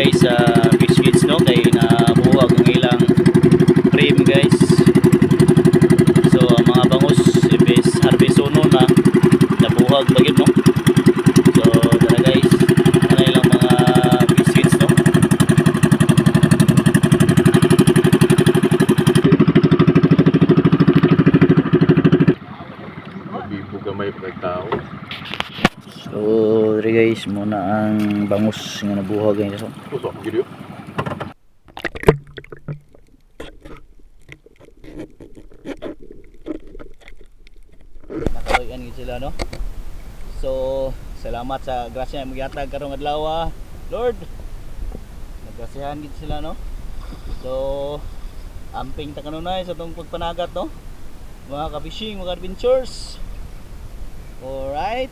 guys sa biscuits no kay nabuhag ang ilang frame guys. So ang mga bangus ibes harvest uno na nabuhag bagid no. So tara guys, ano ilang mga biscuits no. Bibuga may pagtao. So tara guys, muna ang bangus nga nabuhag guys. Puso gid yo. Nakaloyan gid sila no. So salamat sa grasya mo gihatag karong adlaw Lord. Naggrasyahan gid sila no. So amping ta kanunay sa tong pagpanagat no. Mga ka-fishing, mga adventures. Alright.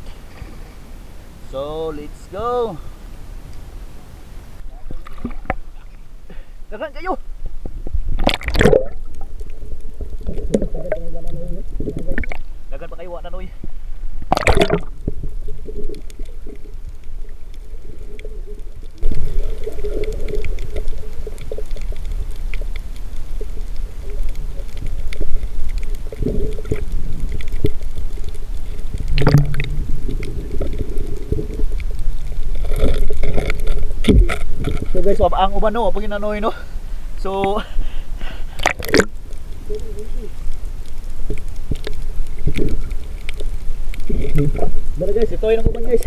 So let's go. Dagan kayo. Dagan pa kayo wa nanoy. So guys, ang uban no, pag inanoy no. So dala guys, ito yung uban guys.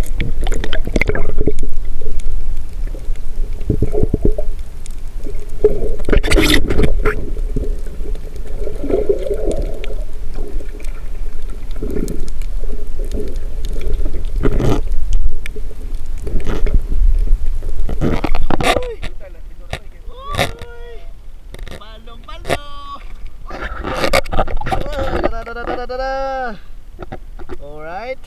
Alright.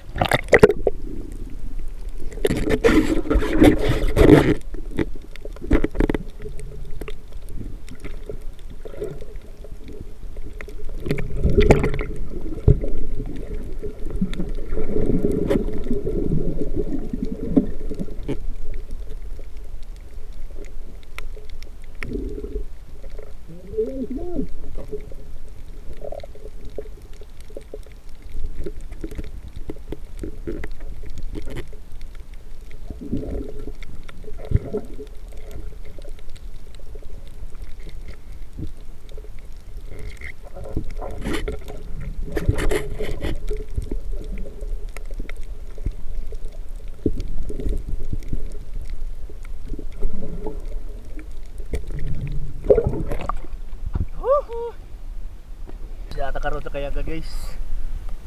Yata karon sa Kayaga guys.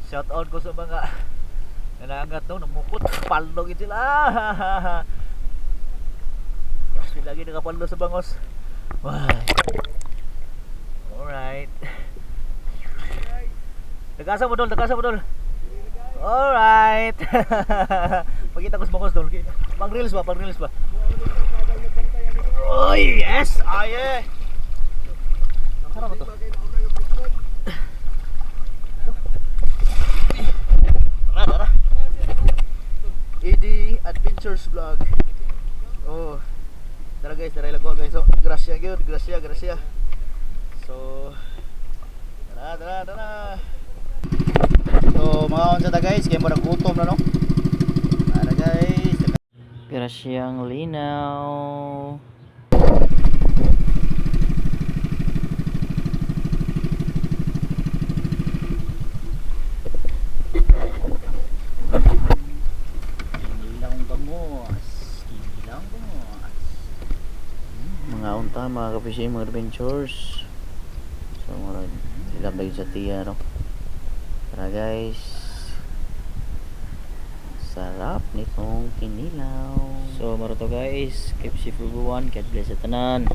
Shout out ko sa mga nanangat no, namukot paldo gid sila. Sila lagi nakapaldo sa bangos. Wow. Alright. Tagasa mo dol. Alright. Pakita ko sa bangos dol. Pang reels ba? Oy, yes. Aye. Ang sarap to. Tara. ED Adventures Vlog. Oh. Tara guys, tara lang guys. So, gracia. So, tara. So, mga unsa ta guys, kay mo gutom na no. Tara guys. Graciang linaw. Mga unta, mga ka-fishing, mga adventures. So mga ilang lagi sa tiya no. Tara guys, sarap nitong kinilaw. So maro to guys, keep safe everyone, God bless sa tanan.